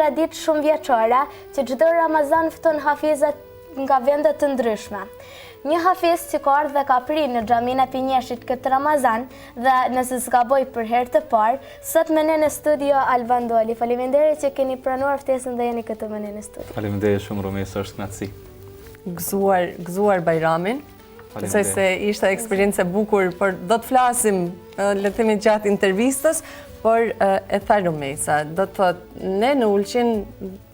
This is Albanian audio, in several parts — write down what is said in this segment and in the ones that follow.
traditë shumë vjeçare që çdo Ramazan fton hafizat nga vende të ndryshme. Një hafiz që ka ardhur dhe ka prirë në xhamin e Pinjeshit këtë Ramazan dhe nëse s'ka boj për herë të parë, sot me ne në studio Alban Doli. Faleminderit që keni pranuar ftesën dhe jeni këtu me ne në studio. Faleminderit shumë Romesa, është kënaqësi. Gëzuar Bajramin. Se ishte eksperiencë e bukur, por do të flasim le të themi gjatë intervistës, por e tha Romesa, do të thotë ne në Ulqin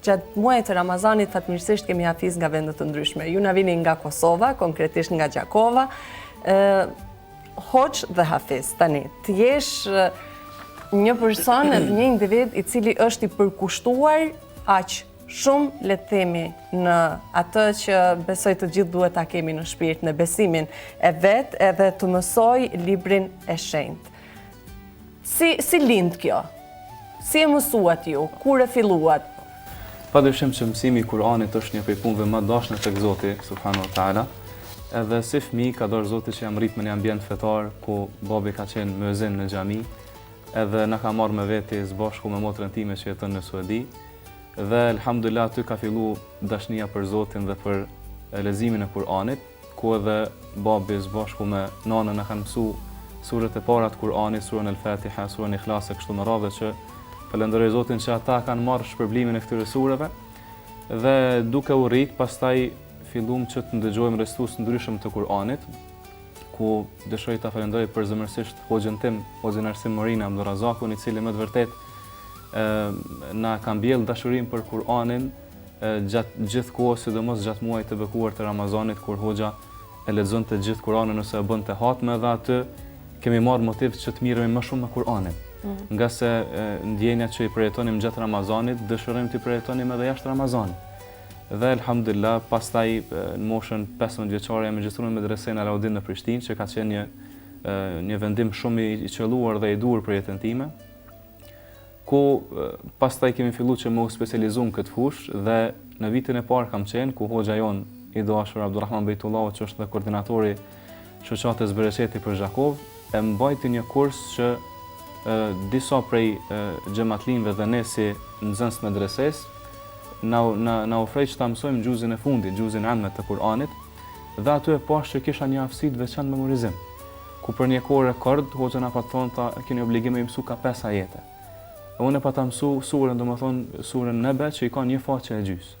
gjatë muajit të Ramazanit fatmirësisht kemi hafiz nga vende të ndryshme. Ju na vini nga Kosova, konkretisht nga Gjakova, hoç dhe hafiz. Tani, të jesh një person, një individ i cili është i përkushtuar aq shumë, le të themi, në atë që besoj të gjithë duhet ta kemi në shpirt, në besimin e vet, edhe të mësoj librin e shenjtë. Si lind kjo? Si e mësuat ju? Kur e filluat? Padyshim që mësimi i Kur'anit është një prej punëve më dashme tek Zoti subhanahu wa taala. Edhe si fëmijë ka dorë Zoti që jam rrit në një ambient fetar ku babi ka qenë muezin në xhami, edhe na ka marrë me veti së bashku me motrën time që jeton në Suedi. Dhe elhamdulillah aty ka fillu dashnia për Zotin dhe për leximin e Kur'anit, ku edhe babi së bashku me nanën na kanë mësuar surët e para të Kur'anit, surën El-Fatiha, surën Ikhlas e kështu me radhë, që falenderoj Zotin që ata kanë marrë shpërblimin e këtyre sureve. Dhe duke u rrit, pastaj filluam që të ndëgjojmë recitus ndryshëm të Kur'anit, ku dëshiroj ta falenderoj përzemërsisht hoxhën tim, hoxhën Arsim Morina Abdulrazakun, i cili më të vërtet na ka mbjell dashurinë për Kur'anin gjatë gjithë kohës, sidomos gjatë muajit të bekuar të Ramazanit, kur hoxha e lexonte gjithë Kur'anin ose e bënte hatme, dhe aty kemi marrë motiv që të mirëmi më shumë me Kur'anin. Nga se ndjenjat që i përjetonim gjatë Ramazanit, dëshirojmë të përjetonim edhe jashtë Ramazanit. Dhe elhamdulillah, pastaj në moshën 15 vjeçare jam regjistruar në medresen Alaudin në Prishtinë, që ka qenë një vendim shumë i qelluar dhe i duhur për jetën time, ku pastaj kemi filluar që më u specializuam këtë fushë, dhe në vitin e parë kam qenë ku hoxha jon i dashur Abdulrahman Bejtullahu, që është dhe koordinatori shoqatës Bereqeti për Zhakovë, e mbajti një kurs që disa prej xhamatlinëve dhe ne si nxënës medreses na ofroi që ta mësojmë gjuzin e fundit, gjuzin amme të Kur'anit, dhe aty e pash që kisha një aftësi të veçantë memorizim, ku për një kohë rekord hoxha na pa thonë ta keni obligim me mësu ka 5 ajete. Unë pa ta mësu surën, domethënë surën Nebe, që i ka një faqe e gjys.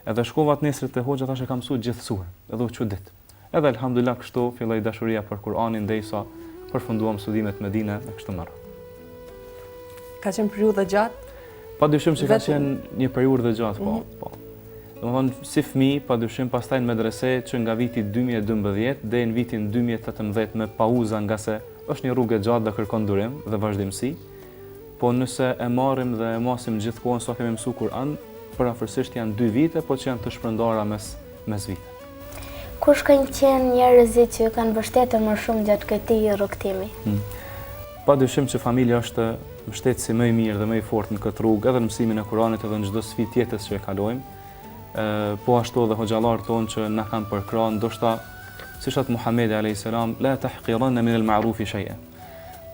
Edhe shkova atë nesër te hoxha, thashë kam mësuar gjithë surën, edhe u çudit. Edhe elhamdulillah kështu filloi dashuria për Kur'anin, derisa përfunduam studimet në Medinë e kështu me radhë. Ka qenë periudhë gjatë? Padyshim që ka qenë një periudhë gjatë, po. Domethënë si fëmijë, padyshim pastaj në medrese që nga viti 2012 deri në vitin 2018 me pauza, nga se është një rrugë e gjatë dhe kërkon durim dhe vazhdimsi. Po nëse e marrim dhe e masim gjithë kohën sa kemi mësuar Kur'an, përafërsisht janë 2 vite, po që janë të shpërndara mes vite. Kush kanë qenë njerëzit që kanë mbështetur më shumë gjatë këtij rrugtimi? Padyshim që familja është mbështetësi më i mirë dhe më i fortë në këtë rrugë, edhe në mësimin e Kur'anit, edhe në çdo sfidë tjetër që e kalojmë. Po ashtu edhe hoxhallarët tonë që na kanë përkrahur, ndoshta siç atë Muhamedi alayhis salam, la tahqiranna min al-ma'rufi shay'an.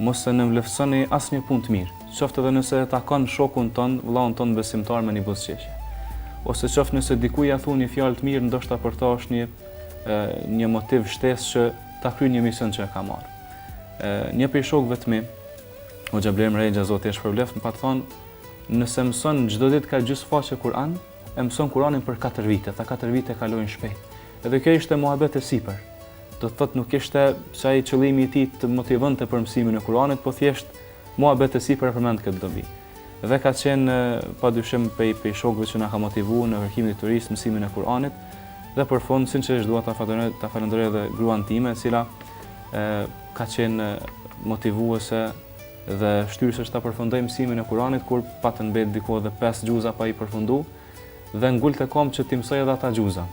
Mos e nënvlerësoni asnjë punë të mirë, qoftë edhe nëse e takon shokun ton, vëllain ton besimtar me një buzëqeshje. Ose qoftë nëse dikujt ja thon një fjalë të mirë, ndoshta për ta është një motiv shtesë që ta kryejë një mision që e ka marrë. Një prej shokëve të mi, Hoxha Blerm Rexha, Zoti e shpërbleft, më pa thonë, nëse mëson çdo ditë ka gjysmë faqe Kur'an, e mëson Kur'anin për 4 vite, ta 4 vite kalojnë shpejt. Edhe kjo ishte muhabet e sipër. Do të thotë nuk ishte se ai qëllimi i tij të motivonte për mësimin e Kur'anit, po thjesht muhabet e sipër e përmend këtë dobi. Dhe ka qenë padyshim prej shokëve që na ka motivuar në kërkimin e turisë, mësimin e Kur'anit, dhe për fond sinqerisht dua ta falenderoj edhe gruan time, e cila ka qenë motivuese dhe shtyrëse ta përfundoj mësimin e Kur'anit, kur patën mbet diku edhe 5 gjuza pa i përfundu, dhe ngulte kom që t'i mësoj edhe ata gjuza.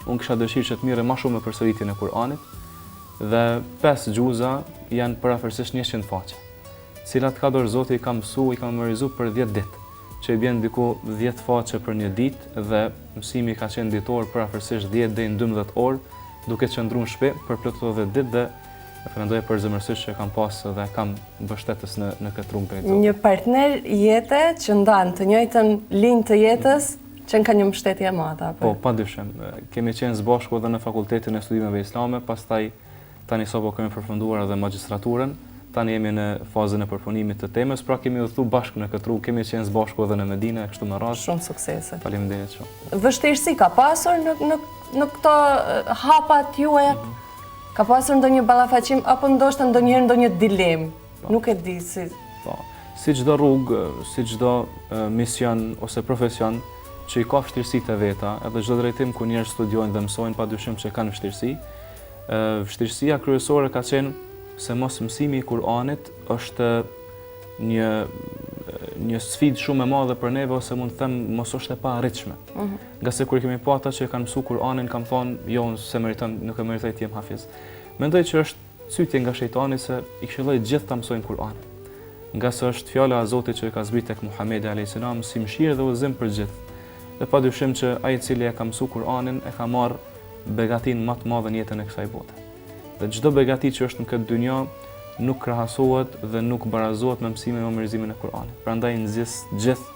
Unë kisha dëshirë që të mirë më shumë me përsëritjen e Kur'anit, dhe 5 gjuza janë përafërsisht 100 faqe, cilat ka dorë Zoti i ka mësuar, i ka memorizuar për 10 ditë, që i bën diku 10 faqe për një ditë, dhe mësimi ka qenë ditor përafërsisht 10 deri në 12 orë, duke qëndruar në shtëpi për plot 10 ditë, dhe E falenderoj përzemërsisht që kam pas dhe kam mbështetës në këtë rrugë drejt Zotit. Një partner jete që ndan të njëjtën linjë të jetës që në ka një mbështetje e madhe. Po, padyshim. Kemi qenë së bashku edhe në Fakultetin e Studimeve Islame, pastaj tani sapo kemi përfunduar edhe magjistraturën. Tani jemi në fazën e përpunimit të temës, pra kemi udhëtuar bashkë në këtë rrugë, kemi qenë së bashku edhe në Medinë, kështu me radhë. Shumë suksese. Faleminderit shumë. Vështirësi ka pasur në këto hapat juaja? Ka pasur ndonjë ballafaqim apo ndoshta ndonjëherë ndonjë dilemë? Nuk e di si. Po. Si çdo rrugë, si çdo mision ose profesion që i ka vështirësitë e veta, edhe çdo drejtim ku njerëz studiojnë dhe mësojnë, padyshim që kanë vështirësi. Vështirësia kryesore ka qenë se mos mësimi i Kur'anit është një sfidë shumë e madhe për neve, ose mund të them mos është e paarritshme. Nga se kur kemi pa ata që kanë mësuar Kur'anin, kam thonë, jo, nuk e meritoj të jem hafiz. Mendoj që është cytje nga shejtani se i këshilloj gjithë ta mësojnë Kur'anin. Nga se është fjala e Zotit që ka zbritur tek Muhamedi alayhis salam si mëshirë dhe udhëzim për gjithë. Dhe padyshim që ai i cili e ka mësuar Kur'anin e ka marrë begatinë më të madhe në jetën e kësaj bote. Dhe çdo begati që është në këtë dynjë nuk krahasohet dhe nuk barazohet me mësimin e memorizimin e Kur'anit. Prandaj nxjes gjithë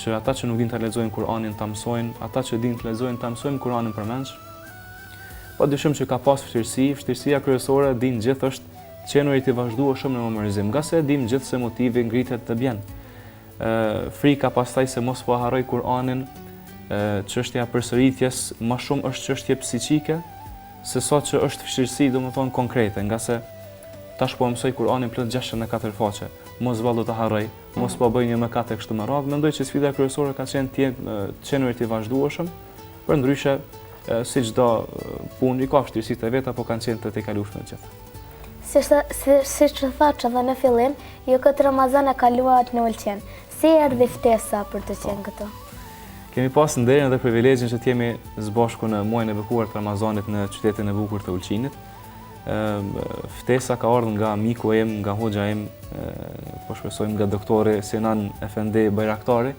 që ata që nuk dinë ta lexojnë Kur'anin ta mësojnë, ata që dinë të lexojnë ta mësojnë Kur'anin përmendsh. Padyshim që ka pas vështirësia kryesore dinë gjithë është qenurit i vazhdueshëm në memorizim. Nga se dimë gjithë se motivi ngritet të bjen. Frika pastaj se mos po harroj Kur'anin, çështja e përsëritjes më shumë është çështje psiqike se sa që është vështirësi, domethënë konkrete, nga se tash po mësoj Kur'anin plot 604 faqe. Mos vallë të harroj, mos po bëj një mëkat kështu me radhë. Mendoj që sfida kryesore ka qenë të qenurit i vazhdueshëm, përndryshe si çdo punë i ka vështirësitë e veta, po kanë qenë të kalueshme të gjitha. Si që thaç edhe në fillim, ju këtë Ramazan e kaluat në Ulqen. Si erdhi ftesa për të qenë këtu? Kemi pas nderin dhe privilegjin që të jemi së bashku në muajin e bekuar të Ramazanit në qytetin e bukur të Ulqinit. Ftesa ka ardhur nga miku im, nga hoxha im, po shpresojmë nga doktori Sinan Efendi Bajraktari,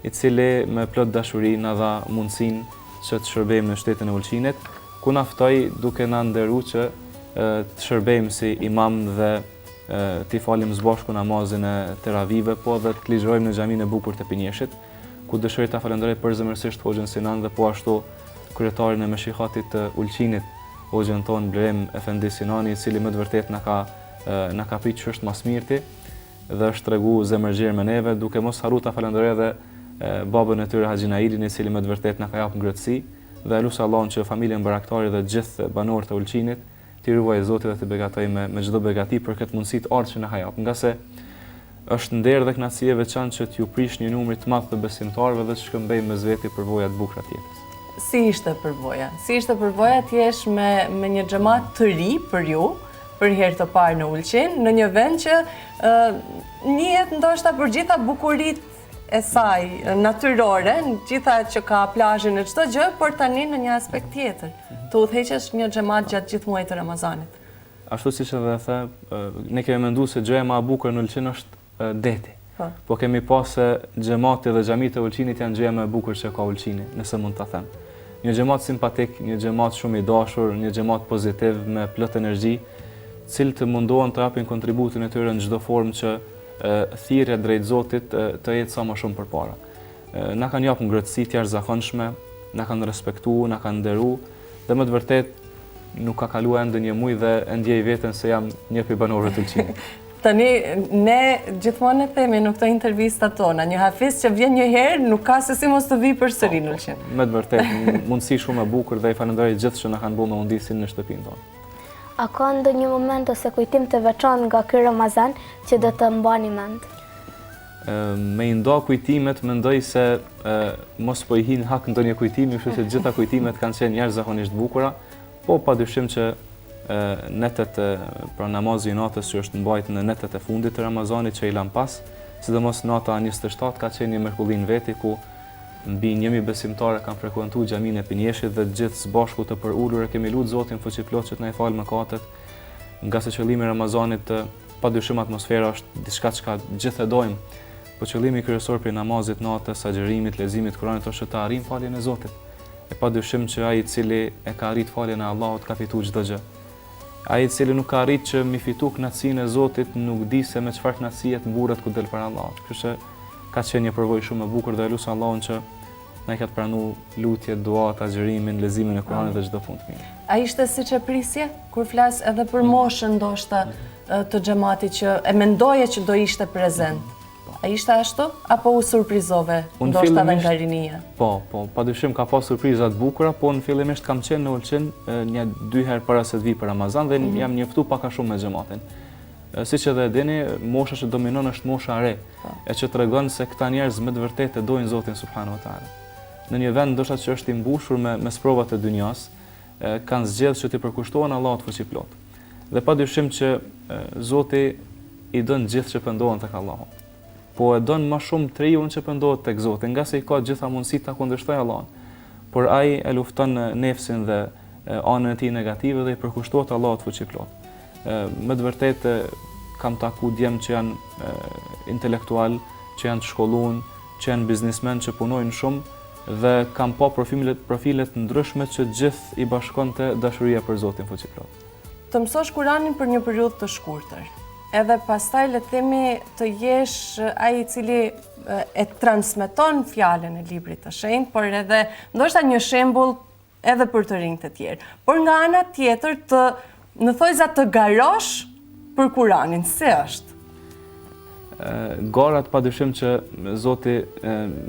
i cili me plot dashuri na dha mundësinë që të shërbejmë në qytetin e Ulqinit, ku na ftoi duke na nderuar që të shërbejmë si imam dhe të falim së bashku namazin e teravive, po dhe të ligjërojmë në xhaminë e bukur të Pinjeshit, ku dëshiroj ta falenderoj përzemërsisht hoxhën Sinan dhe po ashtu kryetarin e Meshihatit të Ulqinit, hoxhën ton Blerem Efendi Sinani, i cili më të vërtet na ka pritur që është masmirti dhe është treguar zemërgjer me neve, duke mos harruar ta falenderoj edhe babën e tyre Haxhin Ailin, i cili më të vërtet na ka japur ngrohtësi, dhe lutem Allahun që familjen Baraktari dhe gjithë banorët e Ulqinit t'i ruajë Zoti dhe t'i begatoj me çdo begati për këtë mundësi të ardhshme që na ka japur, nga se është nder dhe kënaqësi e veçantë që t'ju prish një numër të madh të besimtarëve dhe të shkëmbej mes veti përvoja të bukura të jetës. Si ishte përvoja? Si ishte përvoja të jesh me një xhamat të ri për ju, për herë të parë në Ulqin, në një vend që njihet ndoshta për gjitha bukuritë e saj natyrore, gjitha që ka plazhin e çdo gjë, por tani në një aspekt tjetër. Të udhëheqesh një xhamat gjatë gjithë muajit të Ramazanit. Ashtu siç edhe the, ne kemi menduar se gjëja më e bukur në Ulqin është deti. Po kemi pas se xhamati dhe xhamitë e Ulqinit janë gjëja më e bukur që ka Ulqini, nëse mund ta them. Një xhamat simpatik, një xhamat shumë i dashur, një xhamat pozitiv me plot energji, cilët të mundohen të japin kontributin e tyre në çdo formë që thirrja drejt Zotit të jetë sa më shumë përpara. Na kanë japur ngrohtësi të jashtëzakonshme, na kanë respektuar, na kanë nderuar dhe më të vërtet nuk ka kaluar ende një muaj dhe e ndjej veten se jam një prej banorëve të Ulqinit. Tani, ne gjithmonë e themi në këto intervistat tona, një hafiz që vjen një herë nuk ka se si mos të vi përsëri në Ulqin. Me të vërtet, mundësi shumë e bukur dhe i falenderoj gjithë që na kanë bërë me undisin në shtëpinë tonë. A ka ndonjë moment ose kujtim të veçantë nga ky Ramazan që do të mbani mend? Me i nda kujtimet, mendoj se mos po i hin hak ndonjë kujtimi, kështu që gjitha kujtimet kanë qenë jashtëzakonisht bukura, po padyshim që netet pra namazi i natës që është mbajtur në netet e fundit të Ramazanit që i lan pas, sidomos nata 27 ka qenë një mrekulli veti ku mbi 1000 besimtarë kanë frekuentuar xhaminë e Pinjeshit dhe gjithë së bashku të përulur e kemi lutur Zotin fuqiplot që të na i falë mëkatet, nga se qëllimi i Ramazanit padyshim atmosfera është diçka që gjithë e dojmë, po qëllimi kryesor për namazit natës, agjerimit, leximit Kuranit është të arrijmë faljen e Zotit. E padyshim që ai i cili e ka arrit faljen e Allahut ka fituar çdo gjë. Ai i cili nuk ka arrit që mi fitu kënaqësinë e Zotit, nuk di se me çfarë kënaqësie të mburret ku del para Allahut. Kështu që ka qenë një përvojë shumë e bukur dhe lutem Allahun që na i ka të pranu lutjet, duat, agjërimin, leximin e Kuranit dhe çdo punë të mirë. A ishte siç e prisje kur flas edhe për moshën ndoshta të xhamatit që e mendoje që do ishte prezent? A ishte ashtu apo u surprizove ndoshta edhe nga rinia? Po, padyshim ka pas surpriza të bukura, po në fillimisht kam qenë në Ulqin 1-2 herë para se të vi për Ramazan dhe jam njoftu pak a shumë me xhamatin. Siç edhe e dini, mosha që dominon është mosha e re, e që tregon se këta njerëz me të vërtetë dojnë Zotin subhanahu wa taala. Në një vend ndoshta që është i mbushur me sprovat e dynjas, kanë zgjedhur që të përkushtohen Allahut fuqiplot. Dhe padyshim që Zoti i don gjithë që pendohen tek Allahu. Po e don më shumë triun që pendohet tek Zoti, nga se i ka gjitha mundësitë ta kundërshtojë Allahun. Por ai e lufton nefsin dhe anën e tij negative dhe i përkushtohet Allahut fuqiplot. Me të vërtetë kam taku djem që janë intelektual, që janë të shkolluar, që janë biznesmen që punojnë shumë dhe kam pa profilet ndryshme që gjithë i bashkonte dashuria për Zotin fuqiplot. Të mësosh Kuranin për një periudhë të shkurtër. Edhe pastaj le të themi të jesh ai i cili e transmeton fjalën e librit të shenjtë, por edhe ndoshta një shembull edhe për të rinjtë të tjerë. Por nga ana tjetër në thojza të garosh për Kuranin, si është? Garat padyshim që Zoti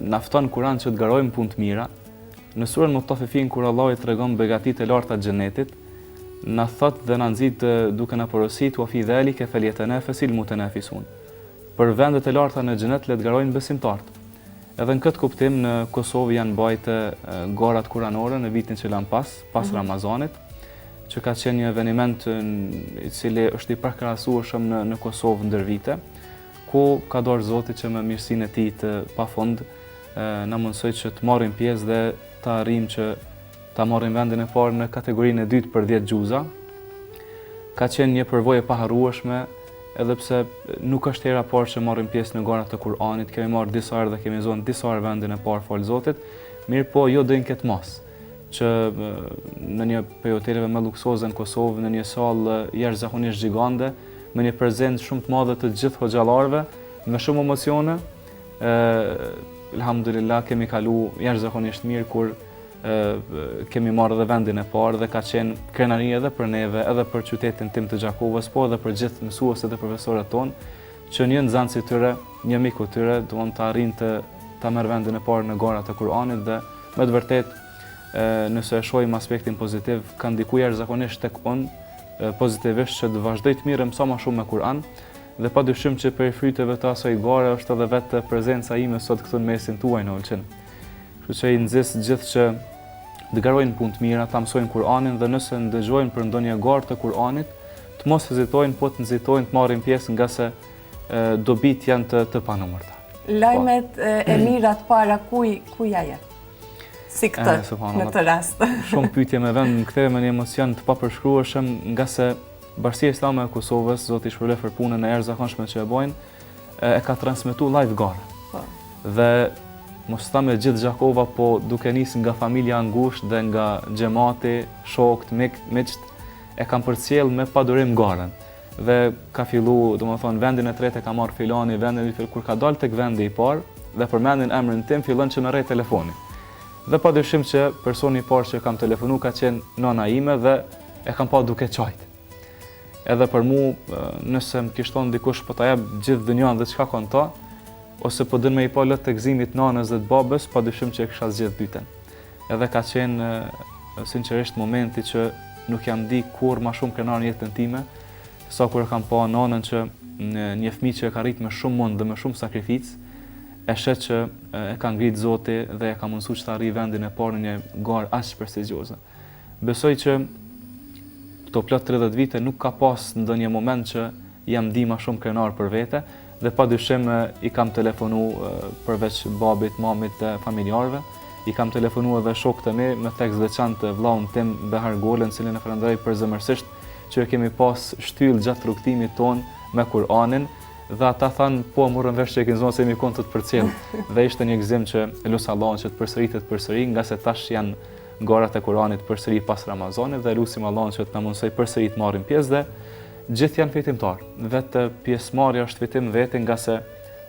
na fton Kur'an që të garojmë punë të mira. Në surën Mutaffifin kur Allah i tregon begatitë e larta të xhenetit, na thot dhe na nxit duke na porositur wa fi dhalika falyatanafasil mutanafisun. Për vendet e larta në xhenet le të garojnë besimtarët. Edhe në këtë kuptim në Kosovë janë bajtë garat kuranore në vitin që lan pas Ramazanit, që ka qenë një eveniment i cili është i përkrahasueshëm në Kosovë ndër vite, ku ka dorë Zoti që me mirësinë e tij të pafund na mundsoi që të marrim pjesë dhe të arrijmë që ta marrim vendin e parë në kategorinë e dytë për 10 xhuza. Ka qenë një përvojë e paharrueshme, edhe pse nuk është hera e parë që marrim pjesë në garat të Kur'anit, kemi marrë disa herë dhe kemi zonë disa herë vendin e parë fal Zotit, mirë po jo do këtë mas, që në një prej hoteleve më luksoze në Kosovë, në një sallë jashtëzakonisht gjigande, me një prezencë shumë të madhe të gjithë hoxhallarëve, me shumë emocione, alhamdulillah kemi kalu jashtëzakonisht mirë kur kemi marrë edhe vendin e parë dhe ka qenë krenari edhe për neve, edhe për qytetin tim të Gjakovës, po edhe për gjithë mësuesit dhe profesorët tonë, që një nxënës i tyre, një miku tyre, domon të arrijnë ta merr vendin e parë në garat e Kur'anit dhe me të vërtetë, nëse e shohim aspektin pozitiv, ka ndikuar jashtëzakonisht tek unë pozitivisht që të vazhdoj të mirëm sa më shumë me Kur'an dhe padyshim që për fryteve të asaj gare është edhe vetë prezenca ime sot këtu në mesin tuaj në Ulqin. Kështu që i nxis gjithë që të garojnë punë të mira, ta mësojnë Kur'anin dhe nëse ndëgjojnë për ndonjë garë të Kur'anit, të mos hezitojnë, po të nxitojnë të marrin pjesë nga se dobit janë të panumërta. Lajmet e mira të para ku ja jep? Si këtë, në të rast. Shumë pyetje me vend më ktheve me një emocion të papërshkrueshëm, nga se Bashkia Islame e Kosovës, Zoti i shpëlboj për punën e jashtëzakonshme që e bojnë, e ka transmetuar live garë. Dhe mos ta me gjithë Gjakova, po duke nisë nga familja ngushtë dhe nga xhamati, shokët, miqt, e kam përcjell me padurim garën. Dhe ka fillu, domethënë vendin e tretë e ka marrë filani, vendin e kur ka dalë tek vendi i parë dhe përmendin emrin tim, fillon që merrej telefoni. Dhe padyshim që personi i parë që kam telefonu ka qenë nana ime dhe e kam pa duke qajt. Edhe për mu, nëse më kishton dikush po ta jap gjithë dynjan dhe çka kanë ta, ose po dën me i pa lëtë të gëzimit nanës dhe të babës, padyshim që e kisha zgjedh dytën. Edhe ka qenë sinqerisht momenti që nuk jam di kur më shumë krenar në jetën time, sa kur e kam pa nanën që një fëmijë që e ka rrit me shumë mund dhe me shumë sakrificë, e shet që e ka ngrit Zoti dhe e ka mundësuar që të arrijë vendin e parë në një garë aq prestigjioze. Besoj që këto plot 30 vite nuk ka pas ndonjë moment që jam di më shumë krenar për vete dhe padyshim i kam telefonu përveç babit, mamit dhe familjarëve, i kam telefonu edhe shokët e mi me tekst veçantë vllaun tim Behar Golën, cilin e falenderoj përzemërsisht që kemi pas shtyll gjatë rrugtimit ton me Kur'anin. Dhe ata thanë, po morën vesh që e kënë zonë se mi konë të përcjell. Dhe ishte një gëzim që lutë Allahun që të përsëritet përsëri, nga se tash janë garat e Kuranit përsëri pas Ramazanit dhe lutim Allahun që të na mundsoj përsëri të marrim pjesë dhe gjithë janë fitimtar. Vetë pjesëmarrja është fitim vetë nga se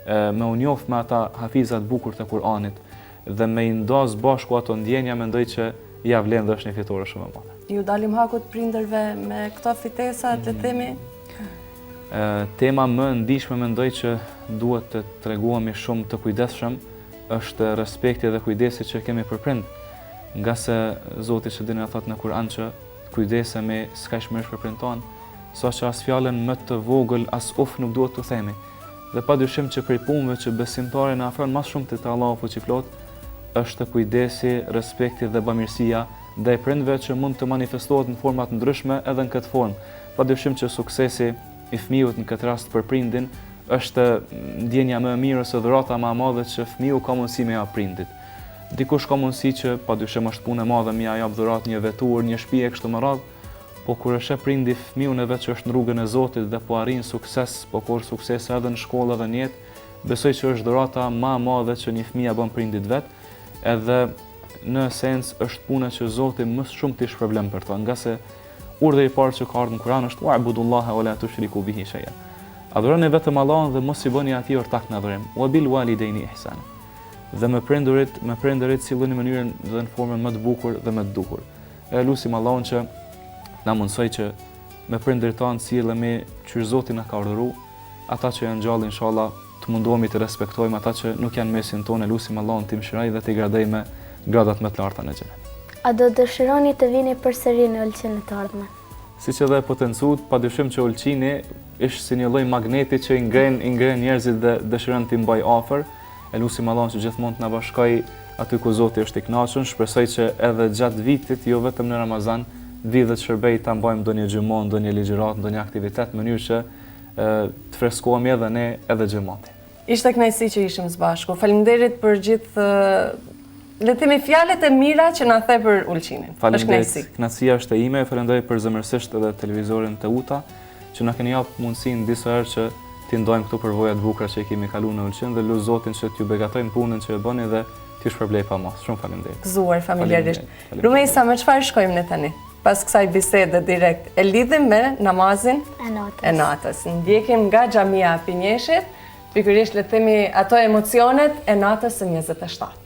me u njoft me ata hafizat bukur të Kuranit dhe me i ndas bashku ato ndjenja mendoj që ja vlen dhe është një fitore shumë e madhe. Ju dalim hakut prindërve me këto fitesa, le të themi? Tema më e ndihshme mendoj që duhet të treguami shumë të kujdesshëm është respekti dhe kujdesi që kemi për prind. Nga se Zoti që dini thot në Kur'an që kujdesemi s'kaqshmërish për prind ton, saqë as fjalën më të vogël as uf nuk duhet të themi. Dhe padyshim që prej punëve që besimtari na afron më shumë te Allahu fuqiplot është kujdesi, respekti dhe bamirësia ndaj prindve që mund të manifestohet në forma të ndryshme edhe në këtë formë. Padyshim që suksesi i fëmijët në këtë rast për prindin është ndjenja më e mirë ose dhurata më e madhe që fëmiu ka mundësi me ia prindit. Dikush ka mundësi që padyshim është punë e madhe me ia jap dhuratë një vetur, një shtëpi e kështu me radhë, po kur e sheh prindi fëmiun e vet që është në rrugën e Zotit dhe po arrin sukses, po kur sukses edhe në shkollë edhe në jetë, besoj që është dhurata më e madhe që një fëmijë bën prindit vet, edhe në esencë është puna që Zoti më shumë t'i shpërblen për to, nga se urdhri i parë që ka ardhur në Kur'an është wa'budullaha wa la tushriku bihi shay'a. Adhuroni vetëm Allahun dhe mos i bëni atij ortak në adhurim. Wa bil walidaini ihsana. Dhe me prindërit silloni në mënyrën dhe në formën më të bukur dhe më të duhur. Lutim Allahun që na mundsoj që me prindërit tanë sillemi që Zoti na ka urdhëruar, ata që janë gjallë inshallah të mundohemi të respektojmë, ata që nuk janë mesin tonë, lutim Allahun të mëshiroj dhe të gradoj me gradat më të larta në xhenet. A do dëshironi të vini përsëri në Ulqin të ardhmen? Siç edhe potencuat, padyshim që Ulqini është si një lloj magneti që i ngren njerëzit dhe dëshiron t'i mbaj afër. Lutim Allahun që gjithmonë të na bashkoj aty ku Zoti është i kënaqur. Shpresoj që edhe gjatë vitit, jo vetëm në Ramazan, vidhet shërbej ta mbajmë ndonjë xhamon, ndonjë ligjërat, ndonjë aktivitet në mënyrë që të freskohemi edhe ne edhe xhamati. Ishte kënaqësi që ishim së bashku. Faleminderit për gjithë le të themi fjalët e mira që na the për Ulqinin. Është kënaqësi. Kënaqësia është e ime, falenderoj përzemërsisht edhe televizorin të UTA që na keni japur mundësinë disa herë që t'i ndajmë këto përvoja të bukura që i kemi kaluar në Ulqin dhe lut Zotin që t'ju begatojmë punën që e bëni dhe t'ju shpërblej pa mas. Shumë faleminderit. Gëzuar familjarisht. Rumejsa, me çfarë shkojmë ne tani? Pas kësaj bisede direkt e lidhim me namazin e natës. Ndjekim nga xhamia e Pinjeshit, pikërisht le të themi ato emocionet e natës së 27.